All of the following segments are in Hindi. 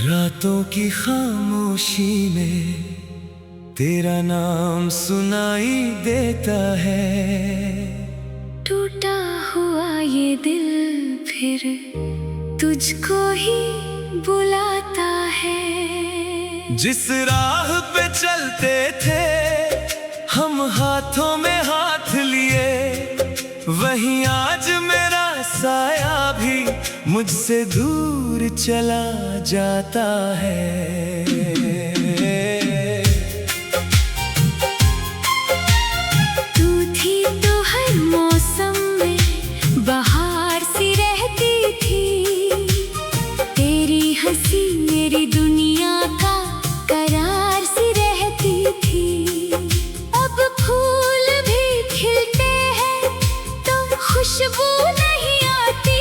रातों की खामोशी में तेरा नाम सुनाई देता है। टूटा हुआ ये दिल फिर तुझको ही बुलाता है। जिस राह पे चलते थे हम हाथों में हाथ लिए, वहीं आज मेरा साया भी मुझसे दूर चला जाता है। तू थी तो हर मौसम में बहार सी रहती थी, तेरी हंसी मेरी दुनिया का करार सी रहती थी। अब फूल भी खिलते हैं तो खुशबू नहीं आती,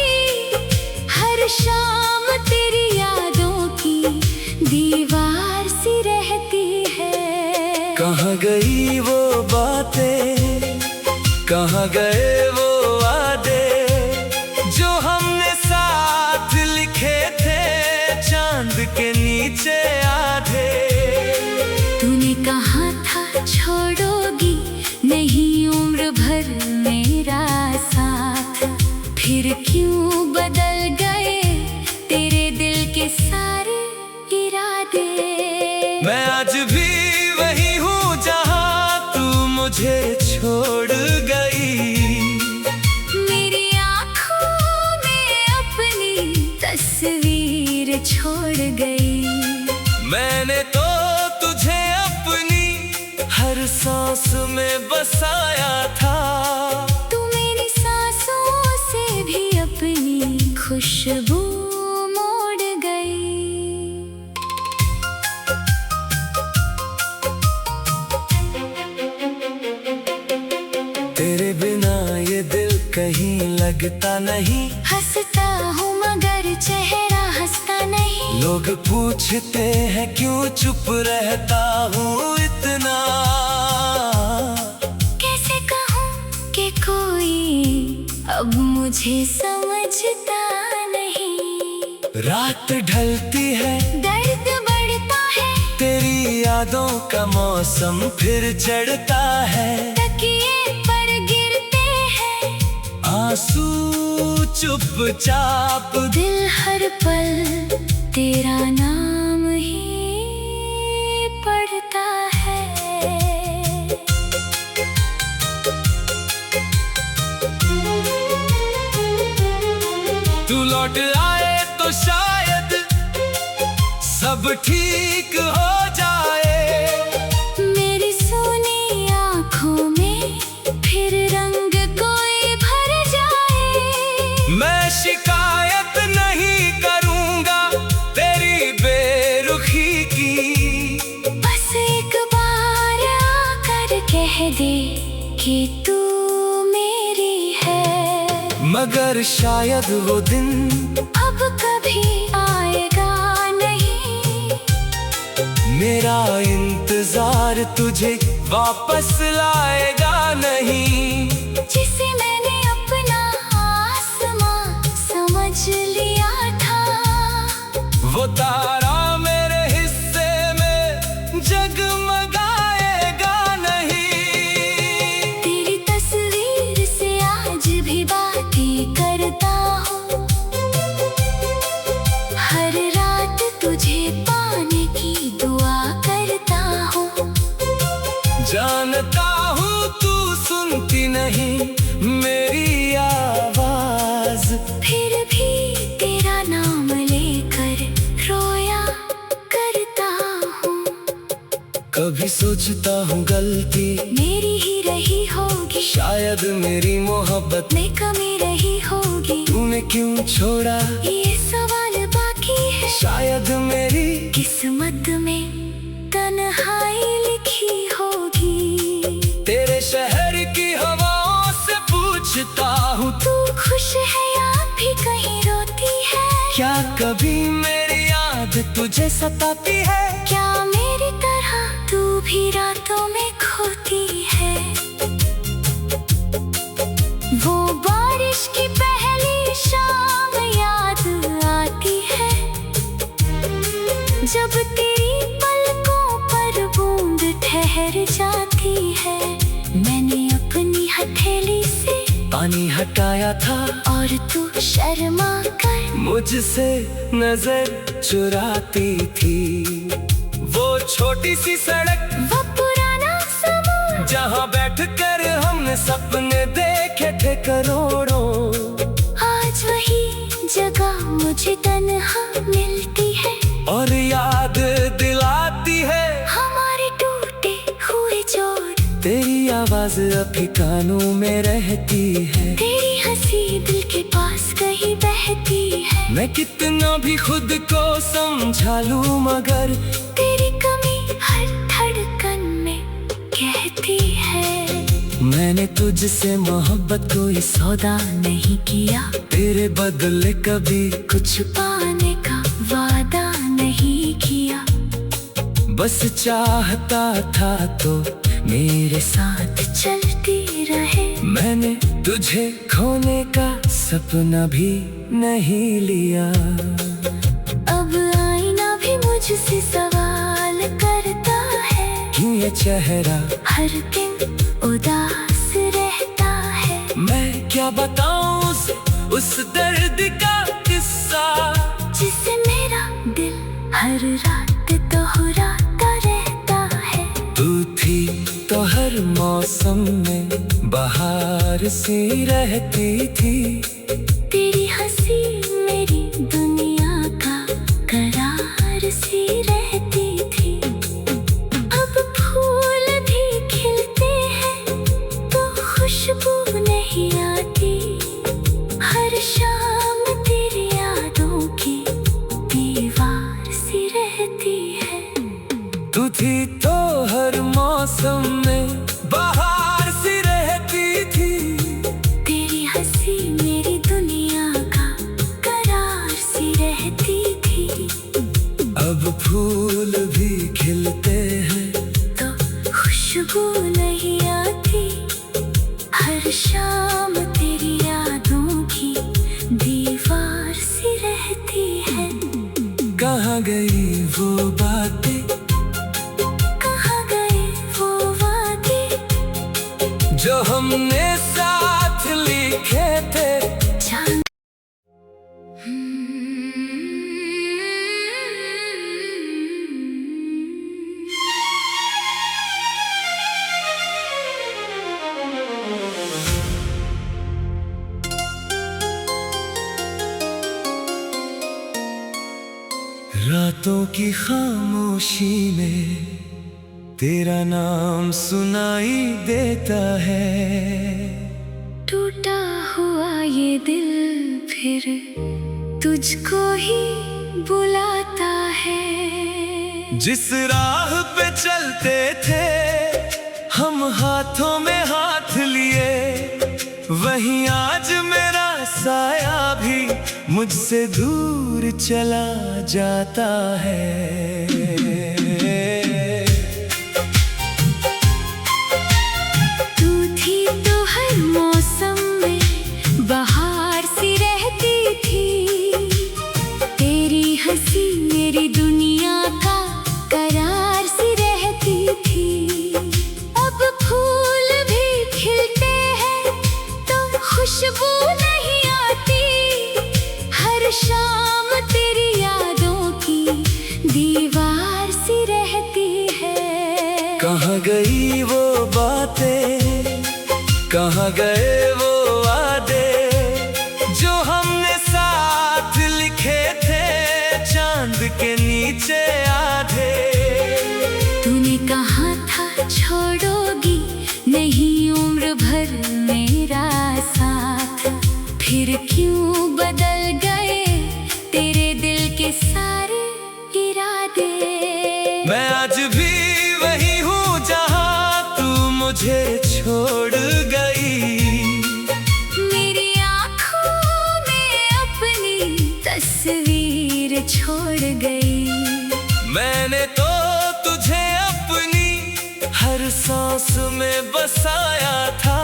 हर शाम तेरी यादों की दीवार सी रहती है। कहाँ गई वो बातें, कहाँ गए वो वादे, जो हमने साथ लिखे थे चांद के नीचे आधे। तूने कहा था छोड़ोगी नहीं उम्र भर मेरा साथ, फिर क्यों बदल गए तेरे दिल के सारे इरादे। मैं आज भी वही हूँ जहाँ तू मुझे छोड़ गई। मेरी आँखों में अपनी तस्वीर छोड़ गई। मैंने तो तुझे अपनी हर सांस में बसाया था। तू मेरी सांसों से भी अपनी खुशबू मोड़ गई। तेरे बिना ये दिल कहीं लगता नहीं, हंसता हूँ मगर चेहरा हंसता नहीं। लोग पूछते हैं क्यों चुप रहता हूँ इतना। कैसे कहूँ कि कोई अब मुझे समझता नहीं। रात ढलती है दर्द बढ़ता है, तेरी यादों का मौसम फिर चढ़ता है। तकिए पर गिरते हैं आंसू चुपचाप, दिल हर पल तेरा नाम ही पढ़ता है। तू लौट आए तो शायद सब ठीक हो जाए। मेरी सोनी आँखों में फिर रंग कोई भर जाए। मैं शिकायत नहीं करूँगा तेरी बेरुखी की, बस एक बार आकर कह दे कि तू मेरी है। मगर शायद वो दिन अब कभी आएगा नहीं, मेरा इंतजार तुझे वापस लाएगा नहीं। जिसे मैंने अपना आसमां समझ लिया था, वो तारा मेरे हिस्से में जगमगाएगा नहीं। तेरी तस्वीर से आज भी बातें करता हूँ, हर रात तुझे पाने की दुआ करता हूँ। जानता हूँ तू सुनती नहीं मेरी आवाज, फिर भी तेरा नाम लेकर रोया करता हूँ। कभी सोचता हूँ गलती मेरी ही रही होगी, शायद मेरी मोहब्बत में कमी रही होगी। तूने क्यों छोड़ा ये सवाल बाकी है, शायद मेरी किस्मत में तन्हाई लिखी होगी। तेरे शहर की हवाओं से पूछता हूँ तू खुश है या भी कहीं रोती है। क्या कभी मेरी याद तुझे सताती है। क्या मेरी तरह तू भी रातों में खोती है। वो बारिश की पहली शाम याद आती है। जब तेरी पलकों पर बूंद ठहर जाती है, मैंने अपनी हथेली से पानी हटाया था और तू शर्मा कर मुझसे नजर चुराती थी। वो छोटी सी सड़क, वो पुराना समुद्र, जहाँ बैठकर हमने सपने देखे थे करोड़ों, आज वही जगह मुझे तन्हा मिलती है और याद दिलाती है हमारे टूटे हुए जोड़। तेरी आवाज अभी कानों में रहती है, तेरी हंसी दिल के पास कहीं बहती है। मैं कितना भी खुद को समझा लूं मगर तेरी कमी हर धड़कन में कहती है। मैंने तुझसे मोहब्बत कोई सौदा नहीं किया, तेरे बदले कभी कुछ पाने का वादा नहीं किया। बस चाहता था तो मेरे साथ चलती रहे। मैंने तुझे खोने का सपना भी नहीं लिया। अब आईना भी मुझसे सवाल करता है, क्यों ये चेहरा हर दिन उदास रहता है। मैं क्या बताऊं उस दर्द का किस्सा, जिसे मेरा दिल हर रात दोहराता रहता है। तू थी तो हर मौसम में बहार सी रहती थी। तेरी हंसी मेरी दुनिया का करार सी रहती थी। अब फूल भी खिलते हैं तो खुशबू नहीं आती। हर शाम तेरी यादों की दीवार सी रहती है। तू थी तो हर मौसम में बहार सी रहती थी। तेरी हंसी मेरी दुनिया का करार सी रहती थी। अब फूल भी खिलते हैं तो खुशबू नहीं आती। हर शाम तेरी यादों की दीवार सी रहती है। कहाँ गई वो बातें, कहाँ गए वो वादे जो हमने साथ लिखे थे। चांद रातों की खामोशी में तेरा नाम सुनाई देता है। टूटा हुआ ये दिल फिर तुझको ही बुलाता है। जिस राह पे चलते थे हम हाथों में हाथ लिए, वहीं आज मेरा साया भी मुझसे दूर चला जाता है। तू थी तो हर मौसम में बहार सी रहती थी। तेरी हंसी मेरी दुनिया का करार सी रहती थी। अब फूल भी खिलते हैं तो खुशबू नहीं आती। हर शाम तेरी यादों की दीवार सी रहती है। कहाँ गई वो बातें, कहाँ गए वो वादे जो हमने साथ लिखे थे चांद के नीचे आधे। तूने कहा था छोड़ोगी नहीं उम्र भर मेरा साथ, फिर क्यों बदल गए तेरे दिल के सारे इरादे। मैं आज भी वही हूँ जहाँ तू मुझे छोड़ गई। मेरी आँखों में अपनी तस्वीर छोड़ गई। मैंने तो तुझे अपनी हर सांस में बसाया था।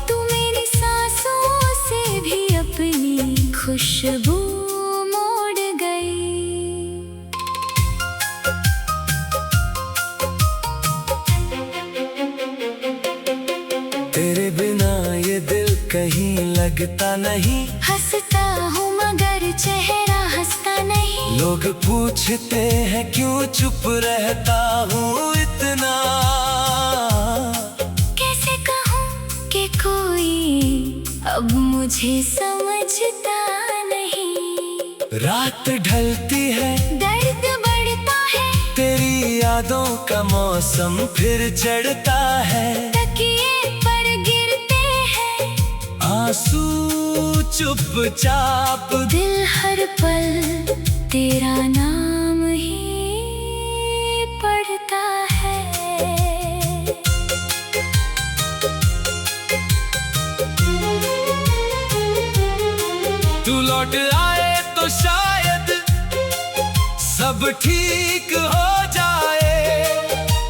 तू मेरी सांसों से भी अपनी खुशबू मोड़ गई। लगता नहीं। हंसता हूँ मगर चेहरा हंसता नहीं। लोग पूछते हैं क्यों चुप रहता हूँ इतना। कैसे कहूँ कि कोई अब मुझे समझता नहीं। रात ढलती है, दर्द बढ़ता है, तेरी यादों का मौसम फिर चढ़ता है। तकिए पर गिरते हैं आंसू चुपचाप, दिल हर पल तेरा नाम ही पढ़ता है। तू लौट आए तो शायद सब ठीक हो जाए।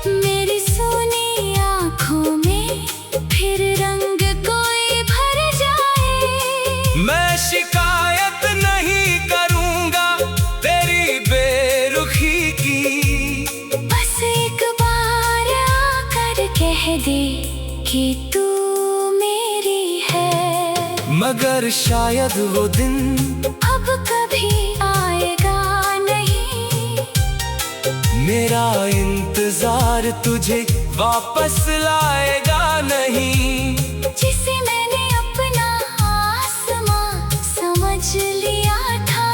मेरी सोनी आँखों में फिर रंग कोई भर जाए। मैं शिकायत नहीं करूँगा तेरी बेरुखी की। बस एक बार आकर कह दे कि तू मेरी है। मगर शायद वो दिन अब कभी आएगा नहीं। मेरा इंतजार तुझे वापस लाएगा नहीं। जिसे मैंने अपना आसमां समझ लिया था,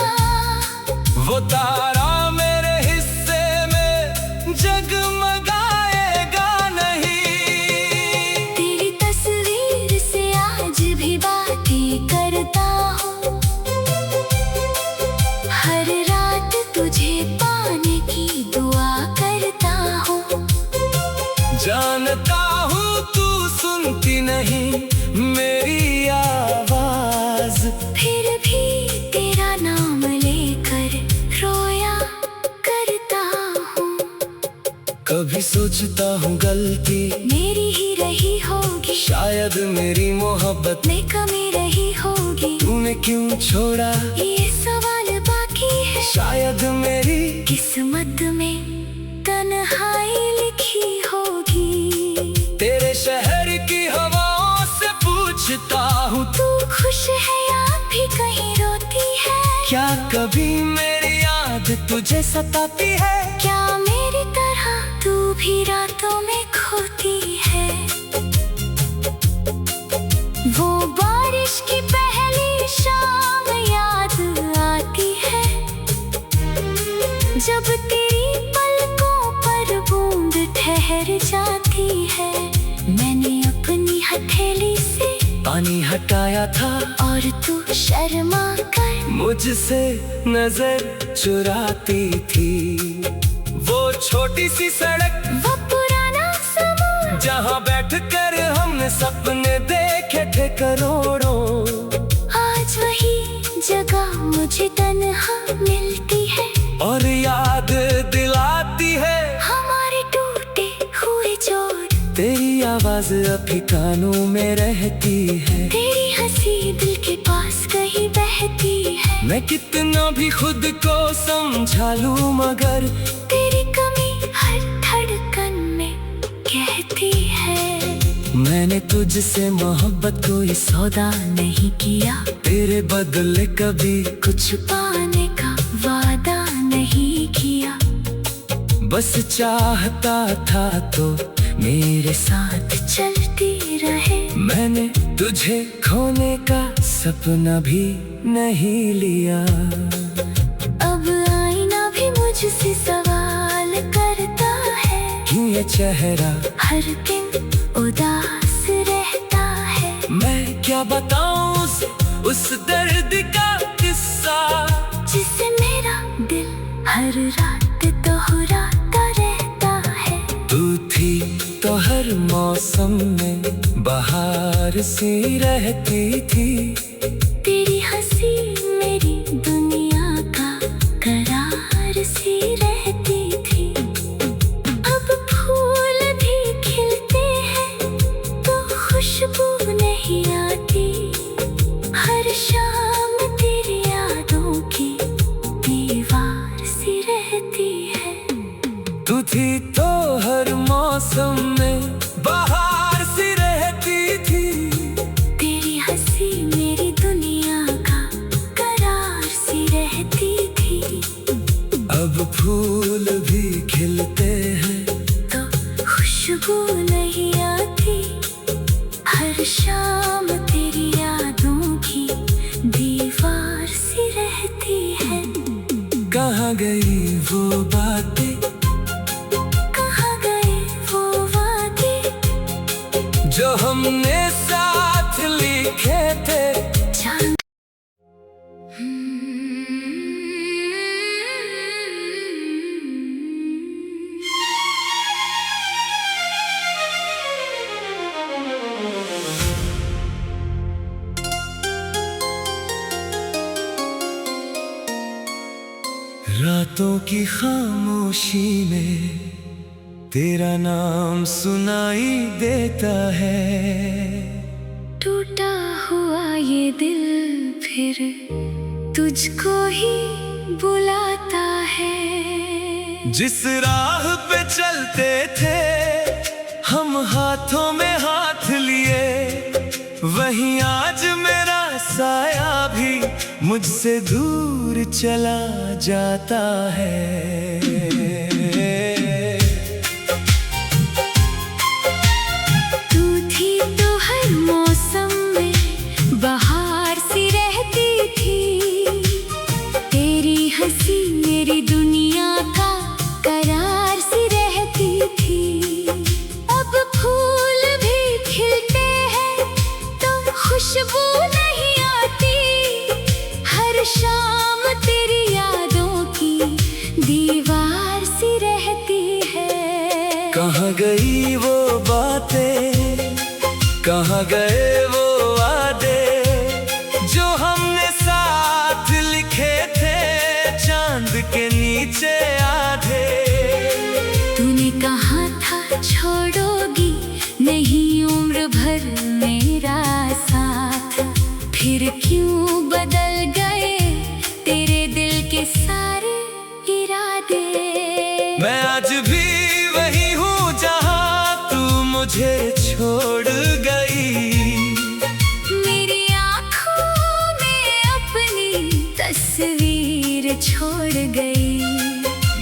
वो तारा मेरे हिस्से में जगमगाएगा नहीं। तेरी तस्वीर से आज भी बातें करता हूँ। हर रात तुझे पाने की दुआ करता हूँ। जानता हूँ तू सुनती नहीं मेरी आवाज। फिर भी तेरा नाम लेकर रोया करता हूँ। कभी सोचता हूँ गलती मेरी ही रही होगी, शायद मेरी मोहब्बत में कमी रही होगी। तूने क्यों छोड़ा ये सवाल बाकी है, शायद मेरी किस्मत में तन्हाई लिखी होगी। तेरे शहर की हवाओं से पूछता हूँ तू खुश है या भी कहीं रोती है। क्या कभी मेरी याद तुझे सताती है। क्या मेरी तरह तू भी रातों में खोती है। वो बारिश की पहली शाम याद आती है, जब तेरी पलकों पर बूंद ठहर जाती है। मैंने अपनी हथेली से पानी हटाया था और तू शर्मा कर मुझसे नजर चुराती थी। वो छोटी सी सड़क, वो पुराना समा, जहाँ बैठकर हमने सपने देखे थे करोड़ों। आज वही जगह मुझे तन्हा मिलती है और याद दिलाती है हमारे टूटे हुए जोड़। तेरी आवाज अभी कानों में रहती है। तेरी हंसी दिल के पास कहीं बहती है। मैं कितना भी खुद को समझा लूं मगर तेरी कमी हर धड़कन में कहती है। मैंने तुझसे मोहब्बत कोई सौदा नहीं किया। तेरे बदले कभी कुछ पाने का वादा नहीं किया। बस चाहता था तो मेरे साथ चलती रहे। मैंने तुझे खोने का सपना भी नहीं लिया। अब आईना भी मुझसे सवाल करता है, क्यों ये चेहरा हर दिन उदास रहता है। मैं क्या बताऊं उस दर्द का किस्सा, जिसे मेरा दिल हर रात दोहराता रहता है। तू थी तो हर मौसम में बहार सी रहती थी। तेरी हंसी मेरी दुनिया का करार सी रहती थी। अब फूल भी खिलते हैं तो खुशबू नहीं आती। हर शाम तेरी यादों की दीवार सी रहती है। तू थी तो हर मौसम में बहार सी रहती थी। तेरी हंसी मेरी कहाँ गई वो बातें, कहाँ गए वो वादे जो हमने साथ लिखे थे। जान रातों की खामोशी में तेरा नाम सुनाई देता है। टूटा हुआ ये दिल फिर तुझको ही बुलाता है। जिस राह पे चलते थे हम हाथों में हाथ लिए, वहीं आज मेरा साया भी मुझसे दूर चला जाता है। तू थी तो हर मौसम में बहार सी रहती थी, तेरी हंसी मेरी दुनिया का करार सी रहती थी। अब फूल भी खिलते हैं तो खुशबू नहीं आती, हर शाम तेरी यादों की दीवार सी रहती है। कहाँ गई वो बातें, कहाँ गए वो वादे, जो हमने साथ लिखे थे चांद के नीचे आधे। तूने कहा था छोड़ोगी नहीं उम्र भर मेरा साथ, फिर क्यों बदल गए तेरे दिल के सारे इरादे। मैं आज भी वही हूँ जहाँ तू मुझे छोड़ गई। मेरी आँखों में अपनी तस्वीर छोड़ गई।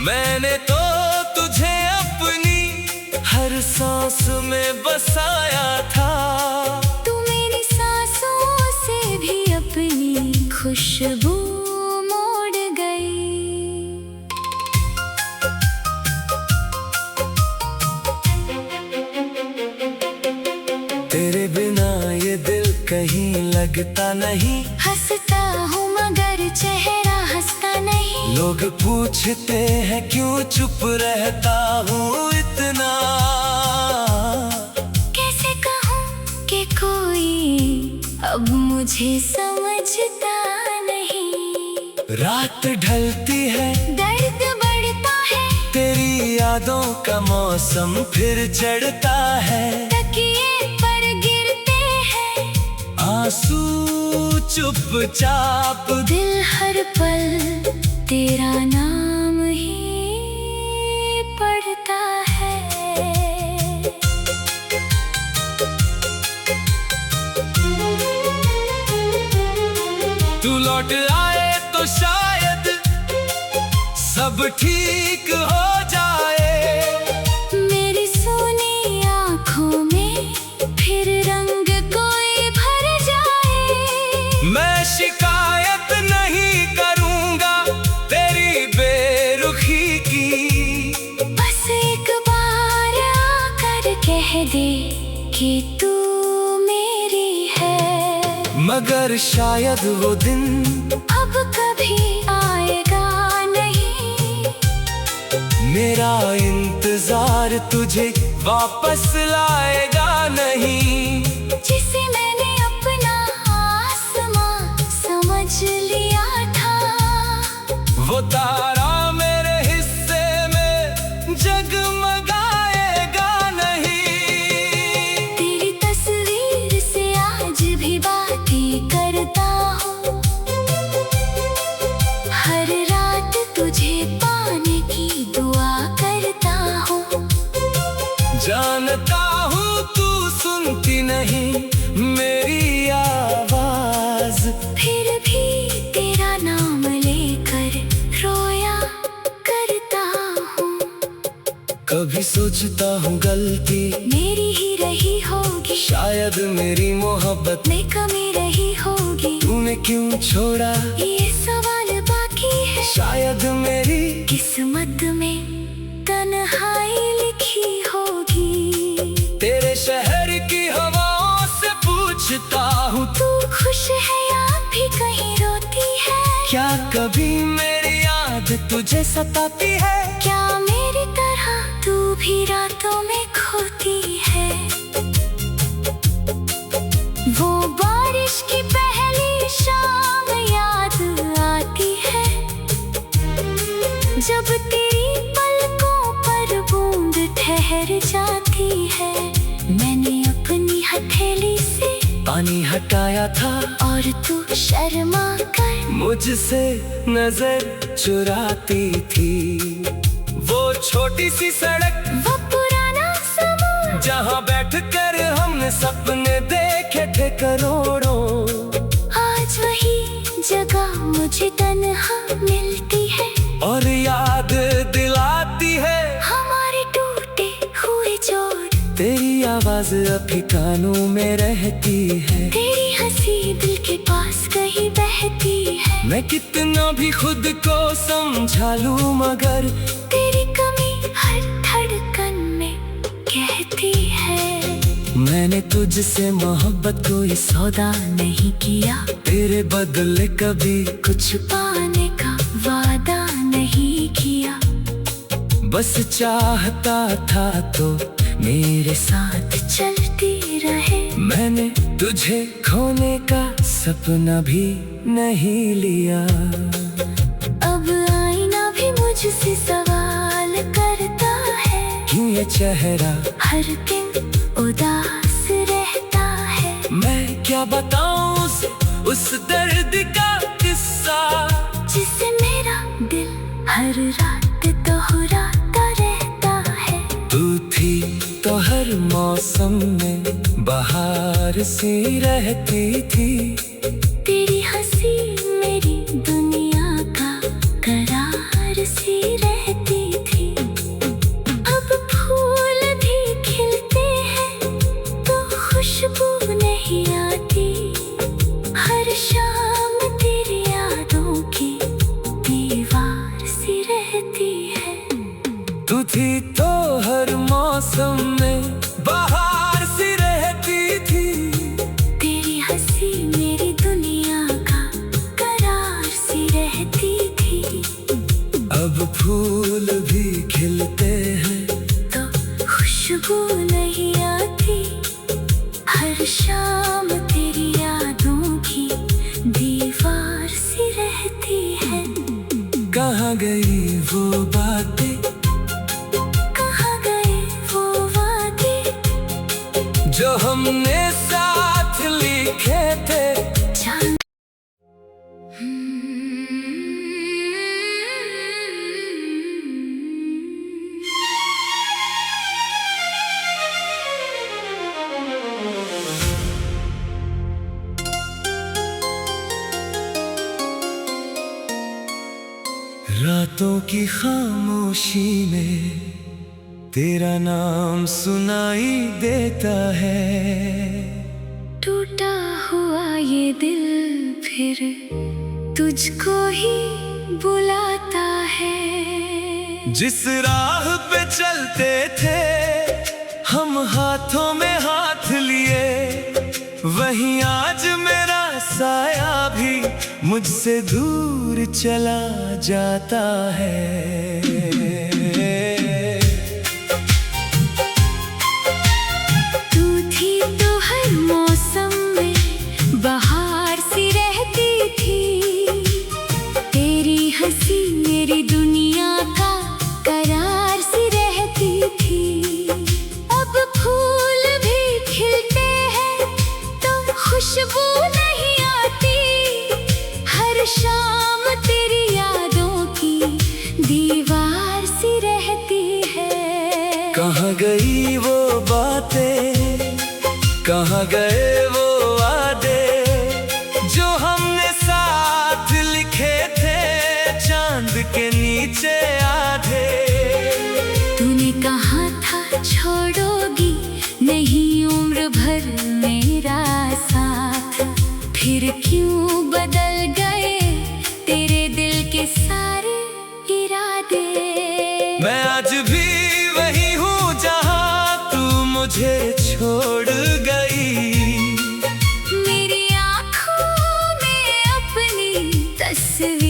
मैंने तो तुझे अपनी हर सांस में बसाया था। तू मेरी सांसों से भी अपनी खुशबू मोड़ गई। तेरे बिना ये दिल कहीं लगता नहीं, हंसता हूँ मगर चेहरा हंसता नहीं। लोग पूछते हैं क्यों चुप रहता हूँ इतना। कैसे कहूँ कि कोई अब मुझे समझता नहीं। रात ढलती है दर्द बढ़ता है, तेरी यादों का मौसम फिर चढ़ता है। तकिए पर गिरते हैं आंसू चुपचाप, दिल हर पल तेरा नाम ही पढ़ता है। तू लौट आए तो शायद सब ठीक हो जाए। मेरी सोनी आँखों में फिर रंग कोई भर जाए। मैं शिकायत नहीं करूँगा तेरी बेरुखी की, बस एक बार आकर कह दे कि तू मेरी है। मगर शायद वो दिन अब कभी आएगा नहीं। मेरा इंतजार तुझे वापस लाएगा नहीं। जिसे मैंने अपना आसमां समझ लिया था, वो तारा मेरे हिस्से में जगमगाएगा नहीं। तेरी तस्वीर से आज भी बातें करता हूँ, हर रात तुझे पाने की दुआ करता हूँ। जानता हूँ तू सुनती नहीं मेरी आवाज, फिर भी तेरा नाम लेकर रोया करता हूँ। कभी सोचता हूँ गलती मेरी ही रही होगी, शायद मेरी मोहब्बत में कमी रही होगी। तूने क्यों छोड़ा ये सवाल बाकी है, शायद क्या कभी मेरी याद तुझे सताती है? क्या मेरी तरह तू भी रातों में खोती है? वो बारिश की पहली शाम याद आती है, जब तेरी पलकों पर बूंद ठहर जाती है। मैंने अपनी हथेली से पानी हटाया था और तू शर्मा कर मुझसे नजर चुराती थी। वो छोटी सी सड़क, वो पुराना समा, जहाँ बैठकर हमने सपने देखे थे करोड़ों, आज वही जगह मुझे तन्हा मिलती है और याद दिलाती है हमारे टूटे हुए जोड़। तेरी आवाज अभी कानों में रहती है, तेरी हंसी दिल के पास कहीं बहती है। मैं कितना भी खुद को समझा लूं मगर तेरी कमी हर धड़कन में कहती है। मैंने तुझसे मोहब्बत कोई सौदा नहीं किया, तेरे बदले कभी कुछ पाने का वादा नहीं किया। बस चाहता था तो मेरे साथ चलती रहे। मैंने तुझे खोने का सपना भी नहीं लिया। अब आईना भी मुझसे सवाल करता है, क्यों ये चेहरा हर दिन उदास रहता है। मैं क्या बताऊं उस दर्द का किस्सा, जिसे मेरा दिल हर रात दोहराता रहता है। तू थी तो हर मौसम में बहार सी रहती थी। तेरी हंसी मेरी दुनिया का करार सी रहती थी। अब फूल भी खिलते हैं तो खुशबू नहीं आती। हर शाम तेरी यादों की दीवार सी रहती है। तू थी तो हर मौसम में बहार सी रहती थी। तेरी हंसी मेरी दुनिया का करार सी रहती थी। अब फूल भी खिलते हैं तो खुशबू नहीं आती। हर शाम तेरी यादों की दीवार सी रहती है। कहाँ गई वो बातें, कहाँ गए वो वादे, जो हमने साथ लिखे थे। जान रातों की खामोशी में तेरा नाम सुनाई देता है। टूटा हुआ ये दिल फिर तुझको ही बुलाता है। जिस राह पे चलते थे हम हाथों में हाथ लिए, वहीं आज मेरा साया भी मुझसे दूर चला जाता है। तू थी तो हर मौसम में बहार सी रहती थी। तेरी हंसी मेरी दुनिया का करार सी रहती थी। अब फूल भी खिलते हैं तो खुशबू नहीं आती। हर शाम तेरी यादों की दीवार सी रहती है। कहाँ गई वो बातें, कहाँ गए वो वादे, जो हमने साथ लिखे थे चांद के नीचे आधे। तूने कहा था छोड़ोगी नहीं उम्र भर मेरा साथ, फिर क्यों बदल गए तेरे दिल के सारे इरादे। मैं आज भी वही हूँ जहाँ तू मुझे छोड़ गई। मेरी आँखों में अपनी तस्वीर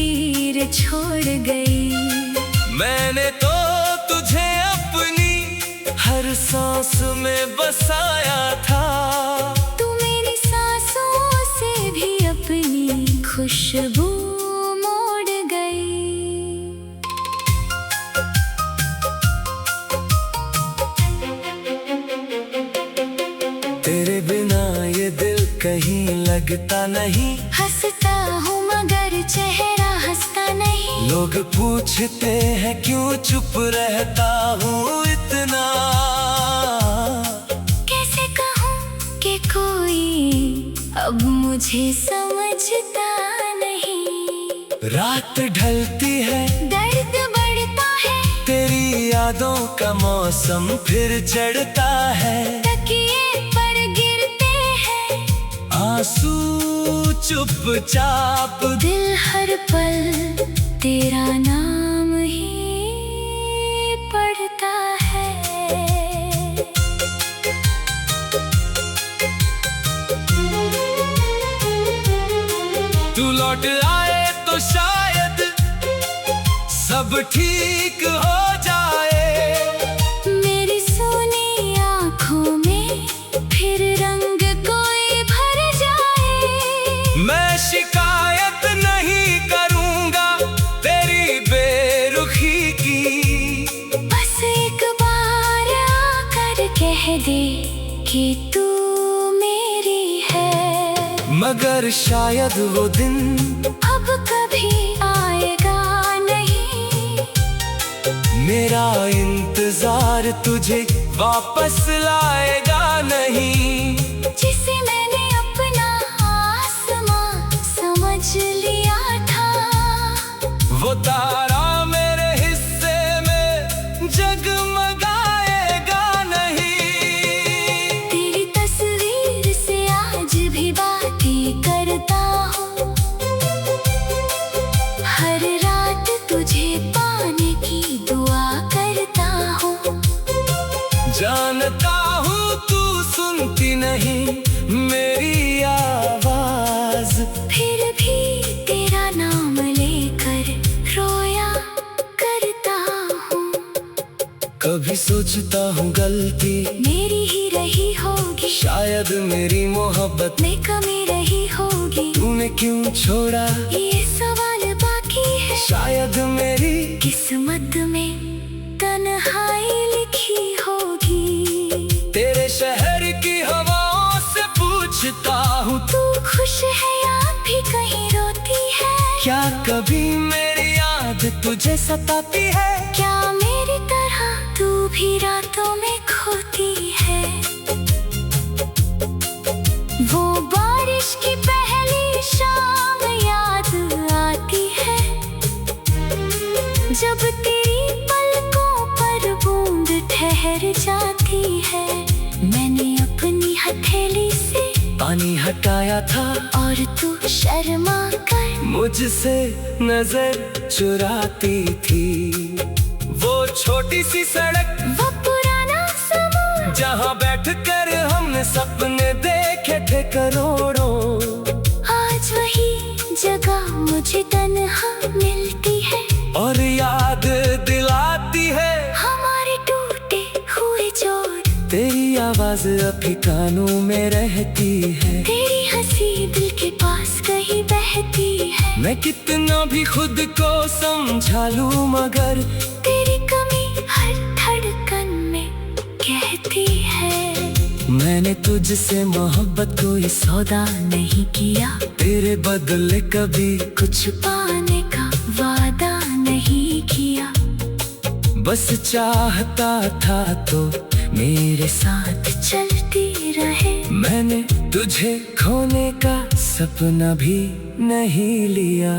तस्वीर छोड़ गई। मैंने तो तुझे अपनी हर सांस में बसाया था। तू मेरी सांसों से भी अपनी खुशबू मोड़ गई। तेरे बिना ये दिल कहीं लगता नहीं। हंसता हूँ मगर चेहरा हंसता नहीं। लोग पूछते हैं क्यों चुप रहता हूँ इतना। कैसे कहूँ कि कोई अब मुझे समझता नहीं। रात ढलती है, दर्द बढ़ता है, तेरी यादों का मौसम फिर चढ़ता है। तकिए पर गिरते हैं आंसू चुपचाप, दिल हर पल तेरा नाम ही पढ़ता है। तू लौट आए तो शायद सब ठीक हो जाए। मेरी सोनी आँखों में फिर रंग कोई भर जाए। मैं शिकायत नहीं करूँगा तेरी बेरुखी की। बस एक बार आकर कह दे कि तू मेरी है। मगर शायद वो दिन अब कभी आएगा नहीं। मेरा इंतजार तुझे वापस लाएगा नहीं। जिसे मैंने अपना आसमां समझ लिया था, वो तारा मेरे हिस्से में जगमगाएगा नहीं। तेरी तस्वीर से आज भी बातें करता हूँ। हर रात तुझे पाने की दुआ करता हूँ। जानता हूँ तू सुनती नहीं मेरी आवाज। फिर भी तेरा नाम लेकर रोया करता हूँ। कभी सोचता हूँ गलती मेरी ही रही होगी, शायद मेरी मोहब्बत में कमी रही होगी। तूने क्यों छोड़ा ये सवाल बाकी है, शायद मेरी किस्मत में तन्हाई लिखी होगी। तेरे शहर की हवाओं से पूछता हूँ तू खुश है या भी कहीं रोती है। क्या कभी मेरी याद तुझे सताती है। क्या मेरी तरह तू भी रातों में खोती है। वो बारिश की पहली शाम याद आती है, जब तेरी पलकों पर बूंद ठहर जाती है। मैंने अपनी हथेली से पानी हटाया था और तू शर्मा कर मुझसे नजर चुराती थी। वो छोटी सी सड़क, वो पुराना समुद्र, जहाँ बैठकर हमने सपने देखे थे करोड़ों। आज वही जगह मुझे तन्हा मिलती है और याद दिलाती है हमारे टूटे हुए जोड़। तेरी आवाज अभी कानों में रहती है। तेरी हंसी दिल के पास कहीं बहती है। मैं कितना भी खुद को समझा लूं मगर तेरी कमी हर धड़कन में कहती है। मैंने तुझसे मोहब्बत कोई सौदा नहीं किया। तेरे बदले कभी कुछ पाने का वादा नहीं किया। बस चाहता था तो मेरे साथ चलती रहे। मैंने तुझे खोने का सपना भी नहीं लिया।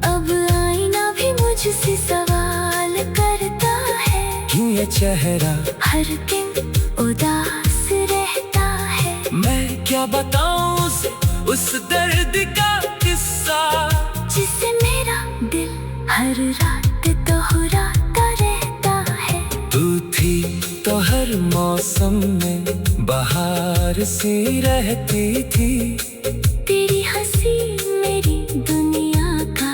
अब आईना भी मुझसे सवाल करता है, क्यों ये चेहरा हर दिन उदास रहता है। मैं क्या बताऊं उस दर्द का किस्सा, जिसे मेरा दिल हर रात दोहराता रहता है। तू थी तो हर मौसम में बहार सी रहती थी। तेरी हंसी मेरी दुनिया का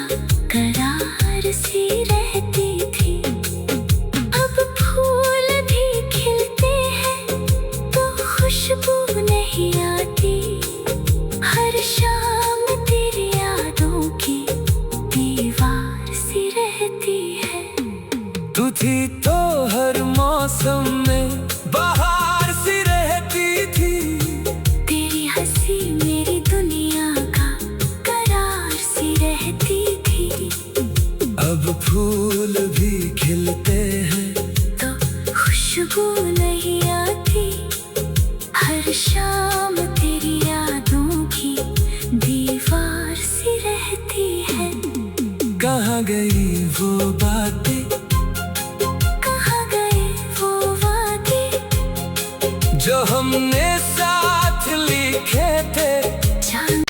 अब फूल भी खिलते हैं तो खुशबू नहीं आती। हर शाम तेरी यादों की दीवार सी रहती है। कहाँ गई वो बातें, कहाँ गए वो वादे जो हमने साथ लिखे थे। जान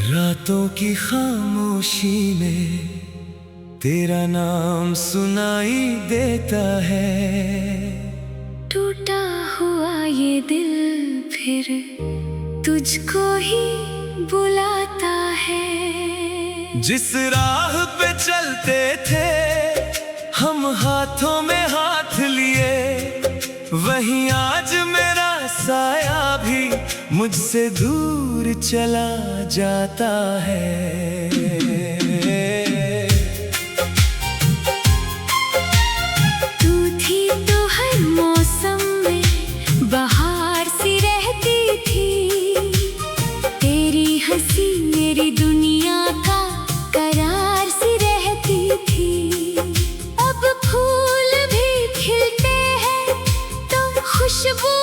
रातों की खामोशी में तेरा नाम सुनाई देता है। टूटा हुआ ये दिल फिर तुझको ही बुलाता है। जिस राह पे चलते थे हम हाथों में हाथ लिए, वहीं आज मेरा साया भी मुझसे दूर चला जाता है। तू थी तो हर मौसम में बहार सी रहती थी। तेरी हंसी मेरी दुनिया का करार सी रहती थी। अब फूल भी खिलते हैं तो खुशबू